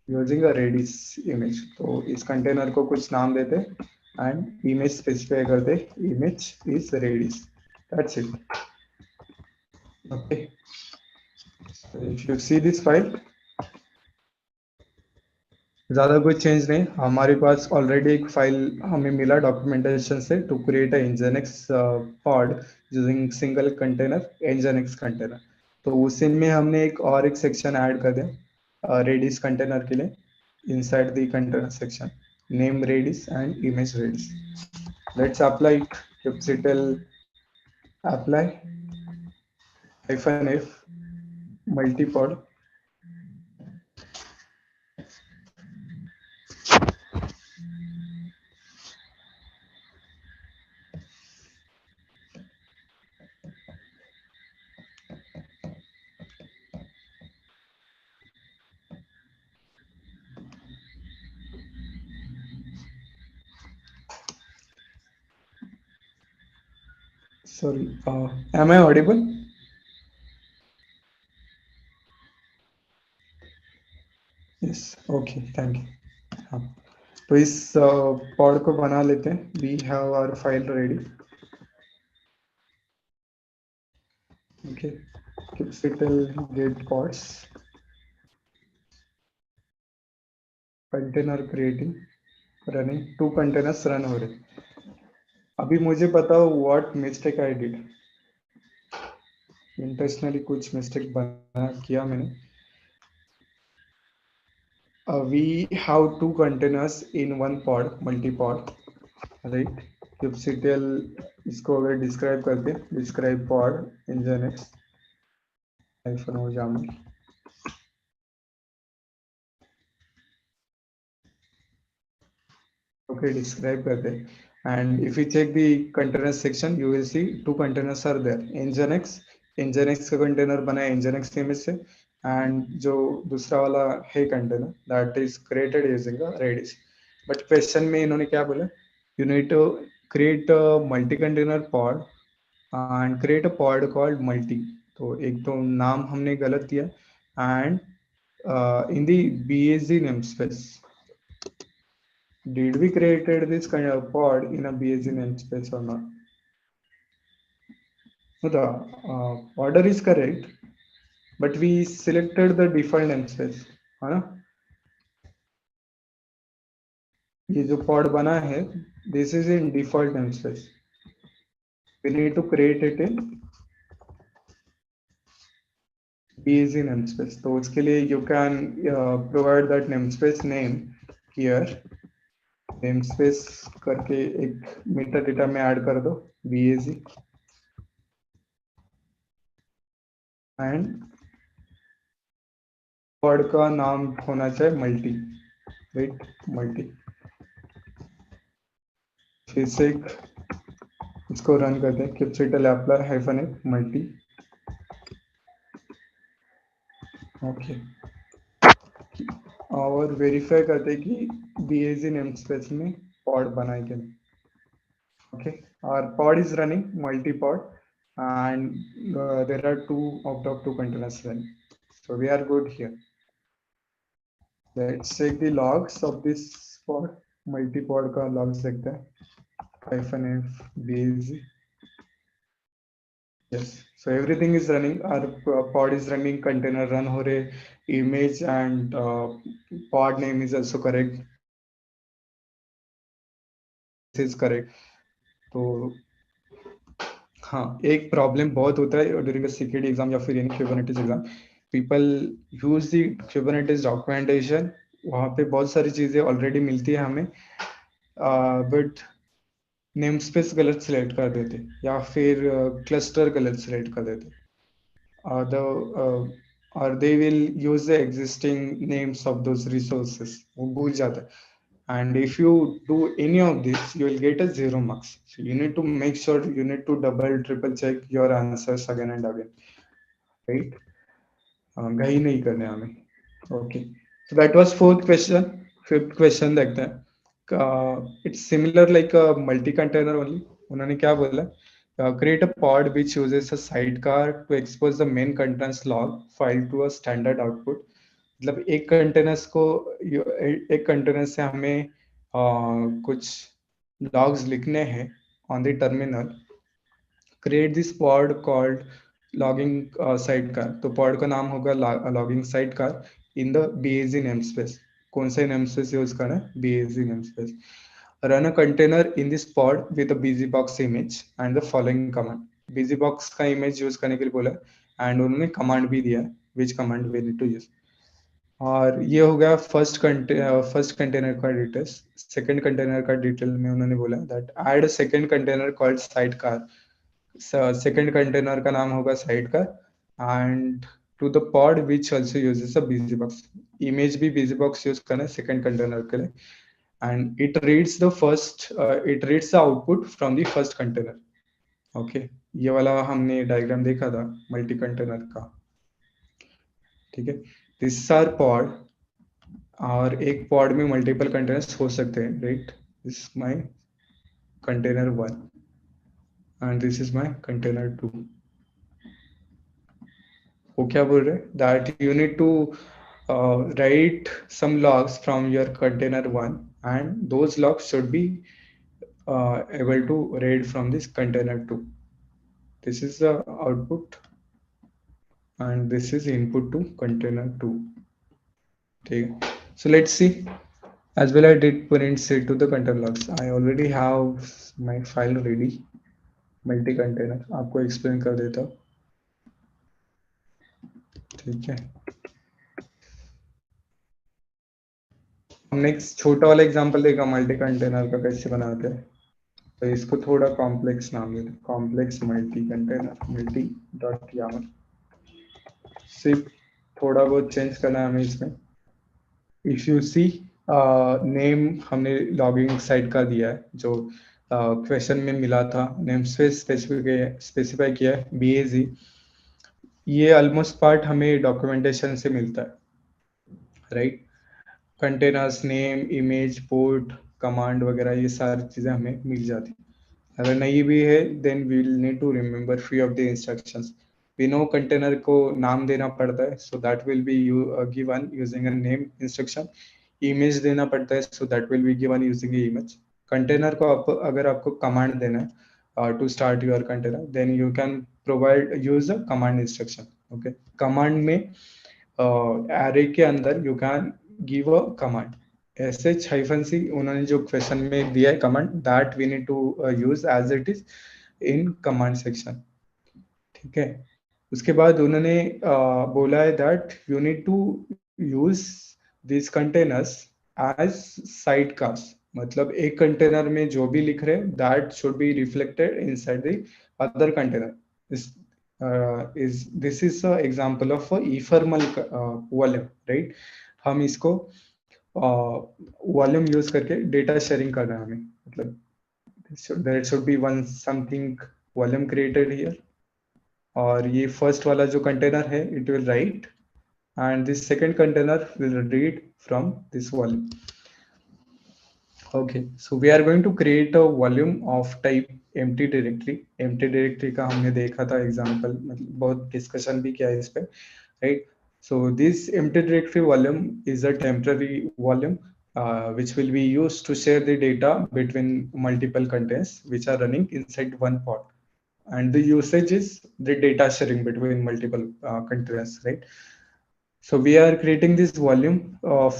S1: using a redis image. तो इस कंटेनर को कुछ नाम देते and image specify करते image is redis. That's it. Okay. So if you see this file, ज़्यादा कुछ change नहीं. हमारे पास ऑलरेडी एक फाइल हमें मिला डॉक्यूमेंटेशन से to create a nginx pod using single container nginx container. तो उसी में हमने एक सेक्शन ऐड कर दिया redis कंटेनर के लिए inside the container section name redis and image redis. let's apply it. Kubectl apply -f multipod. Sorry, am I audible? Yes, okay, thank you. हाँ, तो इस पॉड को बना लेते हैं. We have our file ready. Okay, kubectl get pods container creating running 2 containers run हो रहे. अभी मुझे बताओ what mistake I did. Intentionally कुछ मिस्टेक बना किया मैंने. We have 2 containers in 1 pod, multi-pod, right? kubectl इसको अगर डिस्क्राइब करते हैं, describe pod nginx hyphen o YAML. Okay, describe करते हैं. And if you check the container section, you will see 2 containers are there. nginx का container बना है nginx image से, and जो दूसरा वाला है container that is created using a Redis. But question में इन्होंने क्या बोला? You need to create a multi-container pod and create a pod called multi. तो एक तो नाम हमने गलत दिया, and in the BAC namespace. Did we created this kind of pod in a BAC namespace or not? No, the order is correct, but we selected the default namespace, है ना? ये जो pod बना है, this is in default namespace. We need to create it in BAC namespace. तो उसके लिए you can provide that namespace name here. Namespace करके एक मेटा डेटा में ऐड कर दो BAC and pod का नाम होना चाहिए multi, right? Multi. फिर से इसको रन करते हैं. kubectl apply -f multi. Okay, और वेरीफाई करते हैं कि BAC namespace में pod बनाए कि नहीं. Okay, our pod is running multi-pod, and there are 2 containers running, so we are good here. Let's check the logs of this pod. Multi-pod का logs देखते हैं. -f BAC. Yes, so everything is running. Our pod is running, container run हो रहे, image and pod name is also correct. Is correct. तो हाँ, एक problem बहुत होता है ड्यूरिंग अ सीक्रेट एग्जाम या फिर any Kubernetes exam. People use the Kubernetes documentation. वहाँ पे बहुत सारी चीजें ऑलरेडी मिलती है हमें, बट नेम स्पेस गलत सिलेक्ट कर देते या फिर क्लस्टर गलत सिलेक्ट कर देते. और they will use the existing names of those resources. वो भूल जाता है. And if you do any of this, you will get a 0 marks. So you need to make sure, you need to double triple check your answers again and again, right? घाई नहीं करने हमें. Okay, so that was fourth question. Fifth question देखते हैं. It's similar like a multi container only. उन्होंने क्या बोला? Create a pod which uses a sidecar to expose the main contents log file to a standard output. मतलब एक containers को, एक container से हमें कुछ लॉग्स लिखने हैं on the terminal. Create this pod called logging sidecar. तो पॉड का नाम होगा logging sidecar in the BAC namespace. कौन सा नेमस्पेस यूज करना है? BAC namespace. Run a container in this pod with BusyBox image and the following command. BusyBox का image use करने के लिए बोला, एंड उन्होंने कमांड भी दिया, which command we need to use. और ये हो गया फर्स्ट कंटेनर का डिटेल्स। सेकंड कंटेनर का डिटेल में उन्होंने बोला that add second container called side car. Second container का नाम होगा side car, and to the pod which also uses a busy box. Image भी बिजी बॉक्स यूज करना है सेकंड कंटेनर के लिए, and it reads the output from the first container. Okay, ये वाला हमने डायग्राम देखा था मल्टी कंटेनर का। ठीक है, दिस आर पॉड, और एक पॉड में मल्टीपल कंटेनर्स हो सकते हैं, right. This my container one and this is my container two. वो क्या बोल रहे हैं that you need to write some logs from your container one, and those logs should be able to read from this container two. This is the output and this is input to container two. Okay, so let's see. As well, I did print set to the container logs. I already have my file ready, multi container। आपको explain कर देता हूँ। ठीक है, हम next छोटा वाला example देखा मल्टी कंटेनर का कैसे बनाते हैं। तो इसको थोड़ा कॉम्प्लेक्स नाम देते हैं, complex multi container, multi dot YAML. सिर्फ थोड़ा बहुत चेंज करना है हमें इसमें। इफ यू सी, नेम हमने लॉगिंग साइट का दिया है, जो क्वेश्चन में मिला था। नेम स्पेस स्पेसिफाई किया है BAZ। ये ऑलमोस्ट पार्ट हमें डॉक्यूमेंटेशन से मिलता है, right. Containers name image port command वगैरह ये सारी चीज़ें हमें मिल जाती हैं। अगर नहीं भी है then we will need to remember few of the instructions. We know container को नाम देना पड़ता है, so that will be given using a name instruction. Image देना पड़ता है, so that will be given using a image. Container को आप अगर आपको कमांड देना है to start your container, then you can provide use a command instruction. Okay, command में एरे के अंदर you can give a command. SH-C उन्होंने जो क्वेश्चन में दिया है command, that we need to use as it is in command section. ठीक है, उसके बाद उन्होंने बोला है that you need to use this containers as side cast. मतलब एक कंटेनर में जो भी लिख रहे हैं that should be reflected inside the other container. This is a example of ephemeral volume, right. हम इसको वॉल्यूम यूज करके डेटा शेयरिंग करना है हमें। मतलब there should be one something volume created here, और ये फर्स्ट वाला जो कंटेनर है it will write, and this second container will read from this volume. Okay, so we are going to create a volume of type empty directory। empty directory का हमने देखा था example, मतलब बहुत डिस्कशन भी किया है इस पे, right। So this empty directory volume is a temporary volume which will be used to share the data between multiple containers which are running inside one pod, and the usage is the data sharing between multiple containers, right। So we are creating this volume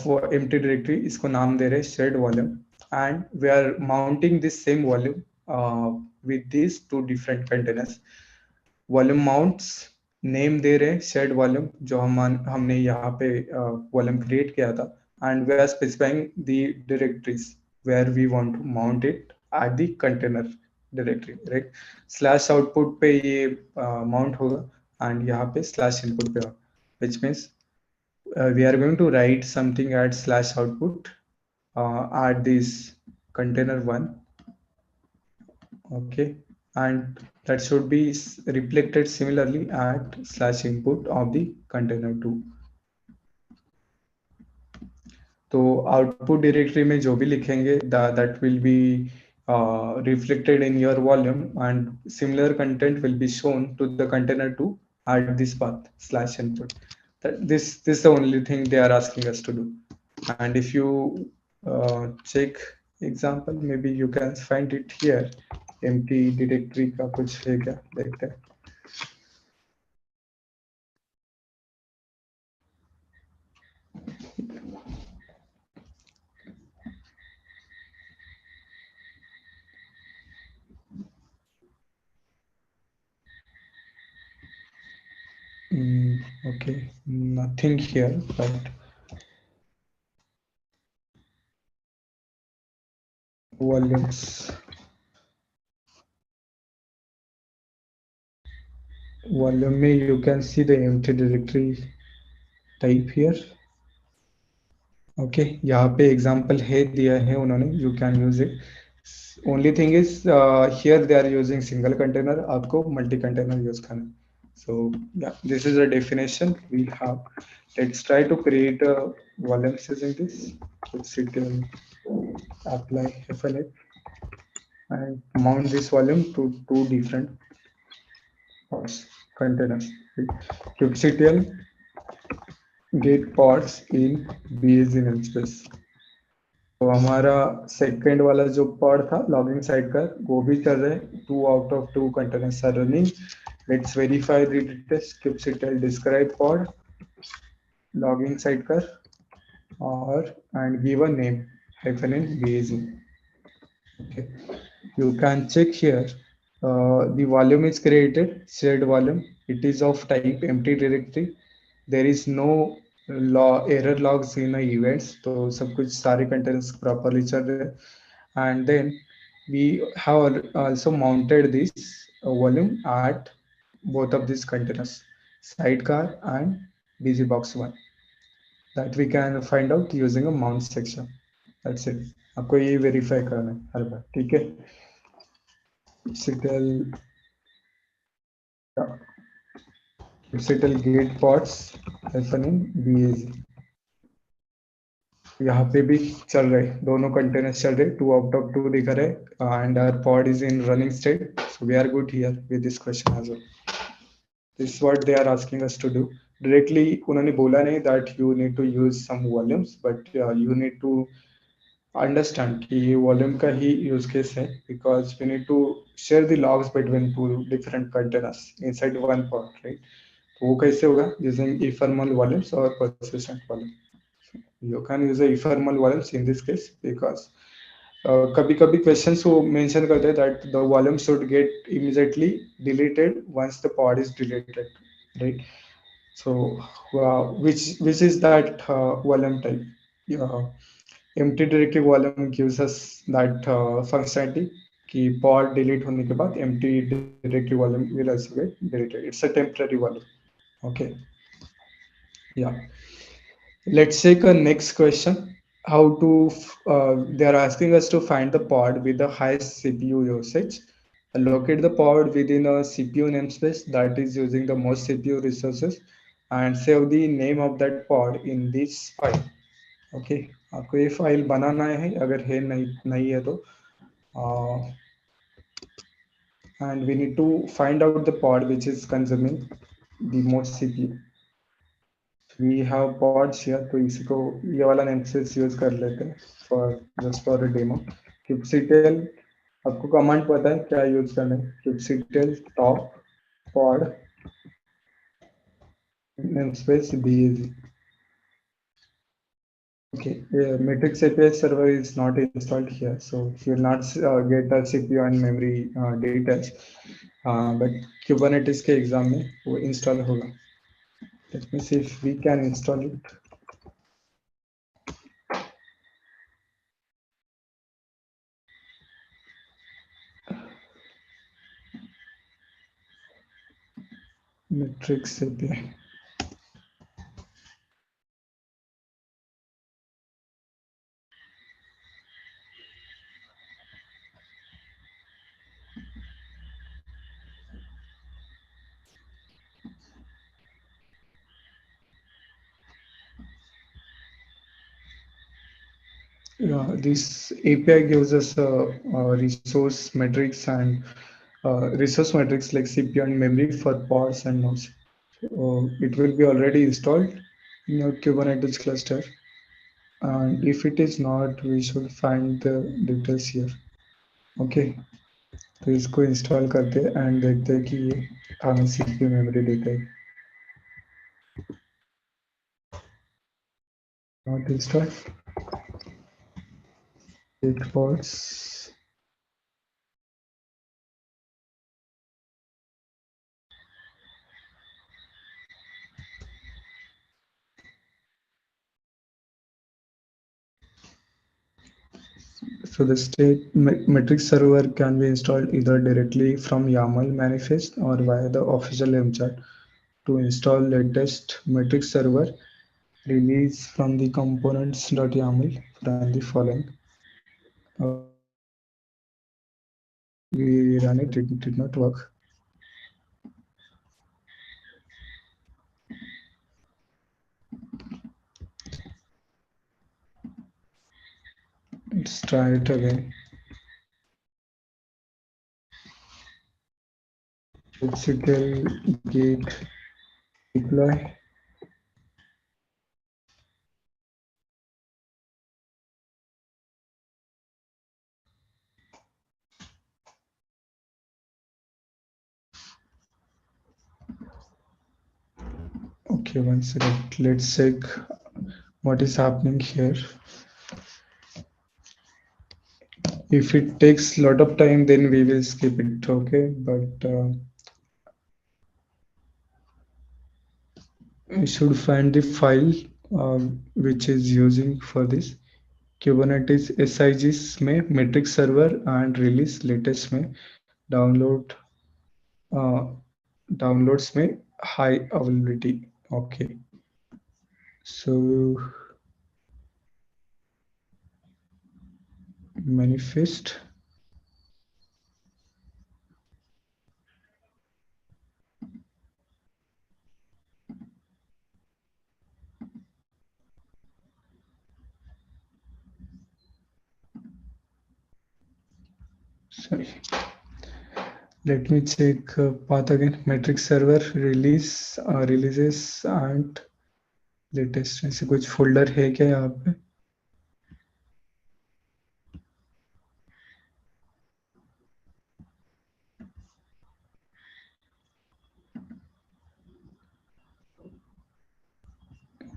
S1: for empty directory, इसको नाम दे रहे हैं shared volume, and we are mounting this same volume with these two different containers। Volume mounts name दे रहे हैं shared volume, जो हमने यहाँ पे वॉल्यूम क्रिएट किया था, and we are specifying the directories where we want to mount it at the container directory, right. Slash output पे ये माउंट होगा एंड यहाँ पे स्लैश इनपुट पे होगा, which means we are going to write something at slash output at this container one। Okay, and that should be reflected similarly at slash input of the container two। तो output directory में जो भी लिखेंगे that will B reflected in your volume, and similar content will be shown to the container two at this path slash input। This is the only thing they are asking us to do। And if you check example, maybe you can find it here। empty directory का कुछ है क्या, देखते हैं। Okay, nothing here, but volumes. Volume में you can see the empty directory type here. Okay यहाँ पे example है दिया है उन्होंने, you can use it. Only thing is here they are using single container, आपको मल्टी कंटेनर यूज करना है. So yeah, this is a definition we have. Let's try to create a volumes using this. Let's hit apply FLX and mount this volume to two different pods containers. kubectl get pods in base namespace. तो हमारा second वाला जो pod था logging side का, वो भी कर रहे हैं. 2 out of 2 containers are running. Let's verify the details. kubectl describe pod logging side car और and give a name hyphen in base. Okay, you can check here. The volume is created, shared volume. It is of type empty directory. There is no error logs in the events. तो सब कुछ सारे containers properly चल रहे हैं. And then we have also mounted this volume at both of these containers, sidecar and busybox1, that we can find out using a mount section. That's it. आपको ये verify करना है हर बार, ठीक है. settle settle gate pods hyphen in baz. यहाँ पे भी चल रहे, दोनों कंटेनर्स चल रहे, 2 out of 2 दिखा रहे and our pod is in running state. So we are good here with this question as well. This what they are asking us to do. Directly उन्होंने बोला नहीं that you need to use some volumes, but you need to understand कि ये volume का ही use case है, because we need to share the logs between two different containers inside one pod, right. तो वो कैसे होगा, यूजिंग इफॉर्मल वॉल्यूम्स और persistent volume. You can use the ephemeral volumes in this case because कभी कभी questions वो mention करते हैं that the volume should get immediately deleted once the pod is deleted, right. So which is that volume type. uh, empty directory volume gives us that functionality कि pod delete होने के बाद empty directory volume will also get deleted. It's a temporary volume. Okay, yeah. Let's take a next question. How to, they are asking us to find the pod with the highest CPU usage. Locate the pod within a CPU namespace that is using the most CPU resources and save the name of that pod in this file. Okay, आपको ये file बनाना है, अगर है नहीं नहीं है तो and we need to find out the pod which is consuming the most CPU. We have pods here, तो इसी को ये वाला नेमस्पेस यूज कर लेते हैं for just for a demo. kubectl, आपको कमांड पता है क्या यूज करना है. kubectl top pod namespace baz. Okay, matrix API server is not installed here, so you will not get the CPU and memory details, but Kubernetes के exam में वो install होगा. Let me see if we can install it. Matrix API. Yeah, this API gives us a resource metrics and resource metrics like CPU and memory for pods and nodes. It will be already installed in your Kubernetes cluster. And if it is not, we should find the details here. Okay, तो इसको install करते हैं and देखते हैं कि ये हमें CPU memory देता है. Not installed. It pods. So the state metric server can be installed either directly from YAML manifest or via the official mchat. To install latest metric server, release from the components.yaml, run the following. We ran it, it did not work. Let's try it again. Kubectl git deploy. Okay, one second. Let's check what is happening here. If it takes a lot of time, then we will skip it. Okay, but we should find the file which is using for this. Kubernetes SIGs में metric server and release latest में download uh, downloads में high availability. Okay, so manifest. Sorry, let me check path again. Metric server releases and latest ऐसे कुछ folder है क्या यहाँ पे?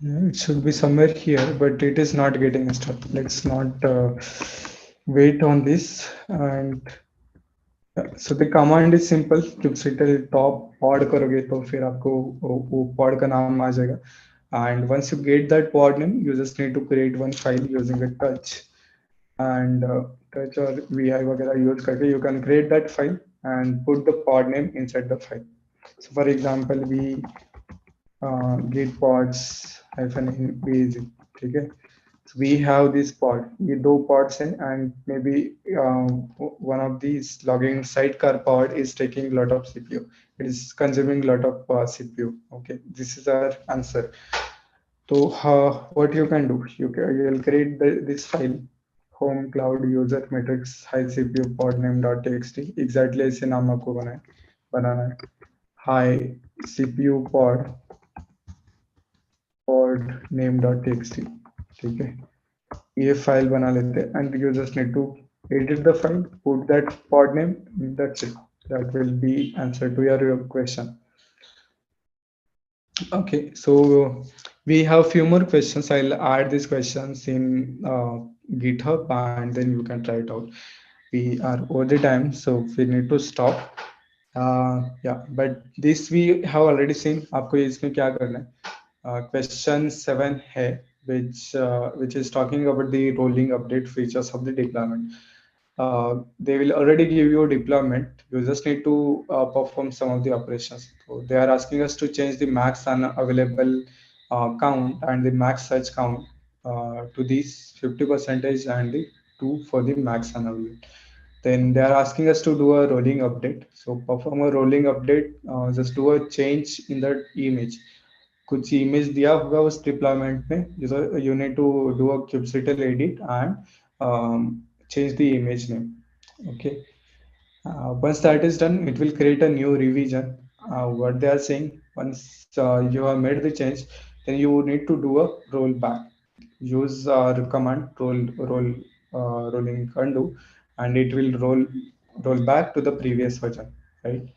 S1: Yeah, it should be somewhere here, but it is not getting installed. Let's not wait on this. And so the command is simple. kubectl top pod करोगे तो फिर आपको वो pod का नाम आ जाएगा. And once you get that pod name, you just need to create one file using a touch and touch or vi वगैरह use करके you can create that file and put the pod name inside the file. So for example, we git pods hyphen basic. ठीक है, so we have this pod, ये दो pods हैं and maybe one of these logging sidecar pod is taking a lot of CPU. It is consuming a lot of CPU. Okay, this is our answer. So what you can do, you'll create this file home cloud user metrics high CPU pod name.txt. Exactly ऐसे नाम आपको बनाना है high CPU pod name.txt. ठीक है, ये file बना लेते हैं and you just need to edit the file, put that pod name, that's it. That will be answer to your question. Okay, so we have few more questions. I'll add these questions in GitHub and then you can try it out. We are over the time, so we need to stop. Yeah, but this we have already seen. आपको इसमें क्या करना है? Question 7 है, which is talking about the rolling update features of the deployment. They will already give you a deployment. You just need to perform some of the operations. So they are asking us to change the max available count and the max search count to these 50 percentage and the 2 for the max unavailable. Then they are asking us to do a rolling update. So perform a rolling update. Just do a change in that image. कुछ image दिया होगा उस deployment में, जैसे you need to do a kubectl edit and change the image name. Okay, once that is done, it will create a new revision. What they are saying, once you have made the change, then you need to do a rollback. Use our command rolling undo, and it will roll back to the previous version, right?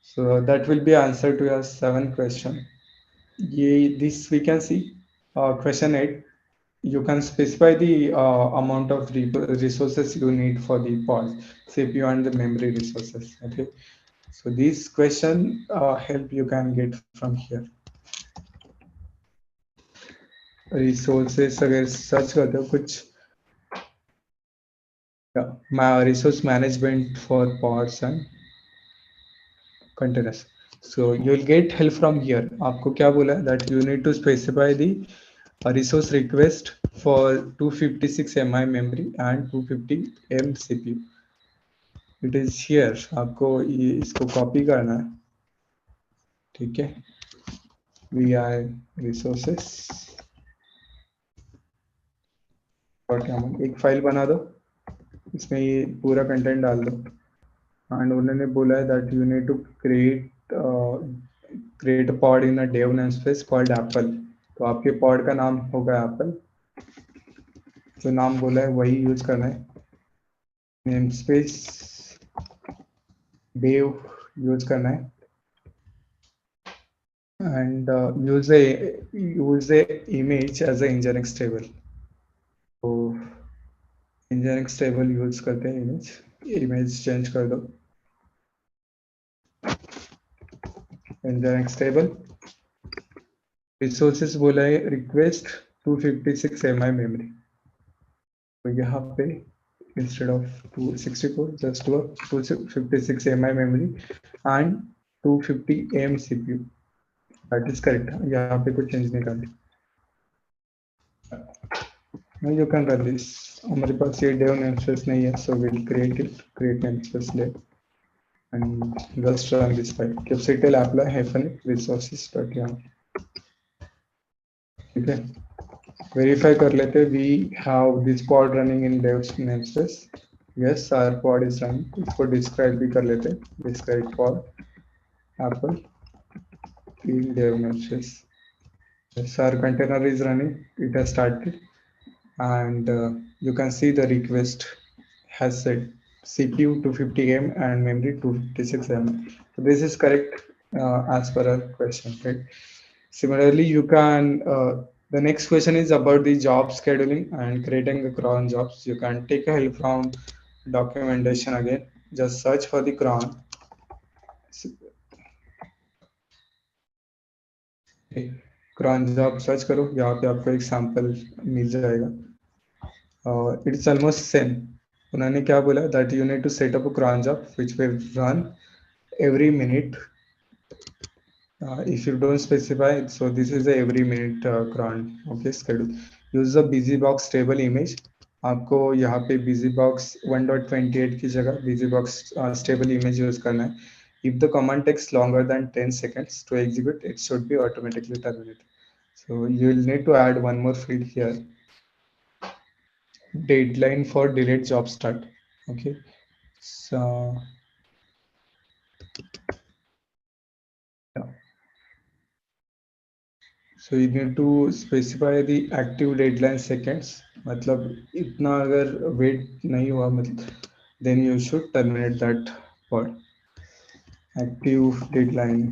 S1: So that will be answer to your 7 question. This we can see. Question 8. You can specify the amount of resources you need for the pod, CPU and the memory resources. Okay. So this question help you can get from here. Resources अगर search करते हो कुछ Yeah, my resource management for pods and containers. So you'll get help from here. आपको क्या बोला है that you need to specify the resource request for 256 MI memory and 250 M CPU. It is here. आपको ये इसको copy करना है, ठीक है? VI resources एक फाइल बना दो, इसमें ये पूरा कंटेंट डाल दो। एंड उन्होंने बोला है that you need to create a pod in a dev namespace called apple। तो आपके pod का नाम होगा apple, जो नाम बोला है वही यूज करना है। नेमस्पेस dev यूज करना है and use a image as a nginx table। तो nginx table यूज करते हैं, इमेज चेंज कर दो, nginx table रिसोर्सेज बोला है रिक्वेस्ट 256 MI मेमोरी। तो यहाँ पे instead of 264 just do a 256 MI memory and 250 AM CPU। that is correct। यहाँ पे कुछ चेंज नहीं करना। now you can run this। हमारे पास ये dev namespace नहीं है, so we'll create it, create namespace dev and just run this file kubectl apply hyphen resources dot yaml। ठीक है, verify कर लेते। we have this pod running in dev namespace। yes, our pod is running। इसको describe भी कर लेते। describe pod apple in dev namespace। yes, our container is running, it has started and you can see the request has said CPU 250M and memory 256M। so this is correct as per our question, right? Similarly, you can the next question is about the job scheduling and creating the cron jobs। You can take a help from documentation again। just search for the cron। cron job search करो, यहाँ पे आपको एक sample मिल जाएगा। It's almost same. उन्होंने क्या बोला that you need to set up a cron job which will run every minute। if you don't specify, so this is a every minute cron okay schedule। use the busy box table image। आपको यहाँ पे busy box 1.28 की जगह busy box stable image use करना है। if the command takes longer than 10 seconds to execute, it should be automatically terminated। so you will need to add one more field here, deadline for delayed job start। okay, so yeah, so you need to specify the active deadline seconds। मतलब इतना अगर wait नहीं हुआ मतलब then you should terminate that pod। active deadline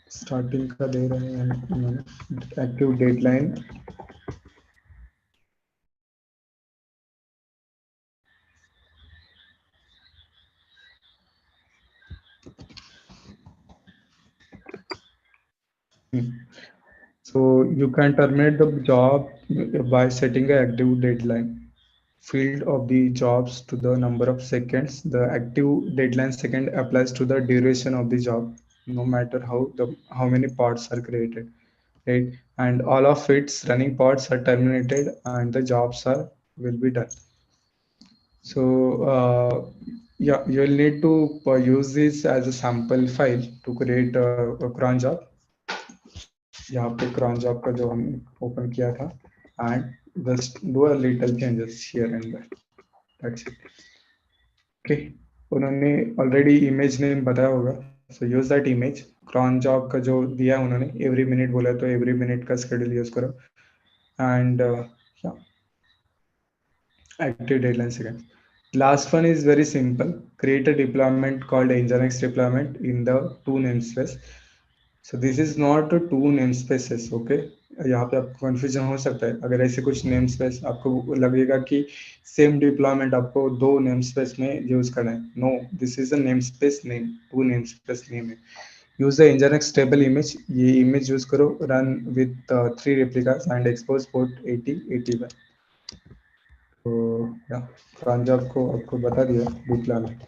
S1: starting का दे रहे हैं active deadline so you can terminate the job by setting a active deadline field of the jobs to the number of seconds। the active deadline second applies to the duration of the job, no matter how many parts are created, right? and all of its running parts are terminated and the jobs are will be done। so yeah, you'll need to use this as a sample file to create a cron job। यहाँ पे cron job का जो हमने open किया था and just do a little changes here and there, that's it। okay, उन्होंने already image name बताया होगा, so use that image. Cron job का जो दिया उन्होंने एवरी मिनट बोला, तो एवरी मिनट का शेड्यूल यूज करो and active deadline second। last one is very simple, create a deployment called nginx deployment in the two namespace। So this is not to name spaces, okay. यहाँ पे आपको confusion हो सकता है अगर ऐसे कुछ नेम स्पेस आपको लगेगा कि सेम डिप्लॉयमेंट आपको दो नेम स्पेस में यूज करना है। No, this is a name space name, to name space name है। Use the nginx table image, ये इमेज यूज करो, run with three replicas and expose port 8081। तो या फ्रांजॉब को आपको बता दिया डिप्लॉयमेंट।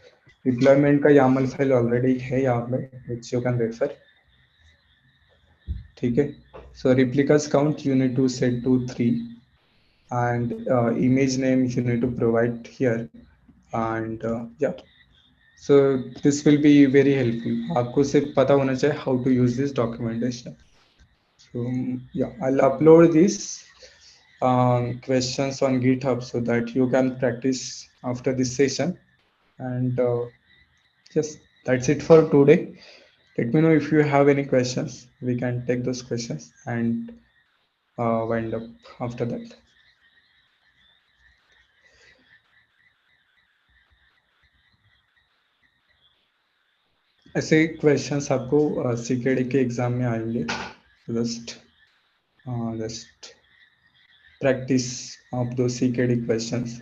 S1: डिप्लॉयमेंट का YAML फाइल ऑलरेडी है यहाँ पे, विच यू कैन रेफर। ठीक है। सो replicas count you need to set to 3, and image name you need to provide here, and yeah, so this will be very helpful। आपको सिर्फ पता होना चाहिए how to use this documentation। So yeah, I'll upload these questions on GitHub so that you can practice after this session, and yes, that's it for today। Let me know if you have any questions, we can take those questions and wind up after that। ऐसे questions आपको CKD के exam में आएंगे। Just just practice of दो CKD questions.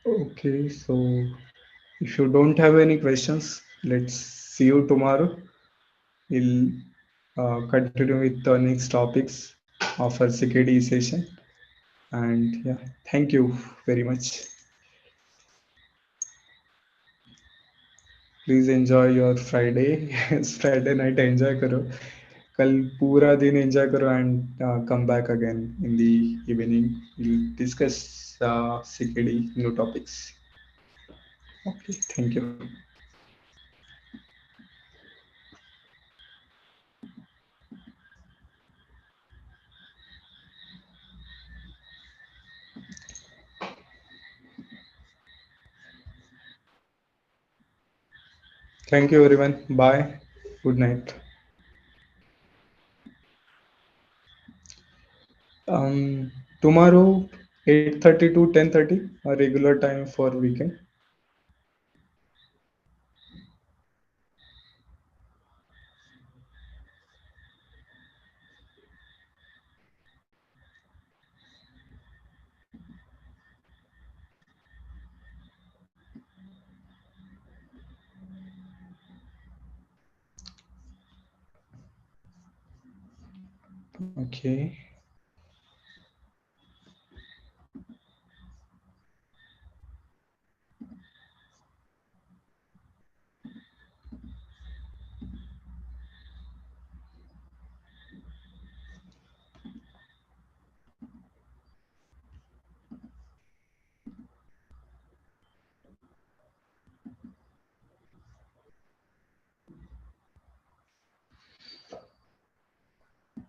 S1: Okay, so if you don't have any questions, let's see you tomorrow। We'll continue with the next topics of our CKD session, and yeah, thank you very much। Please enjoy your Friday. Friday night enjoy करो, कल पूरा दिन enjoy करो, and come back again in the evening, will discuss CKD new topics. Okay, thank you. Thank you everyone, bye, good night. Tomorrow 8:30 to 10:30, a regular time for weekend। Okay।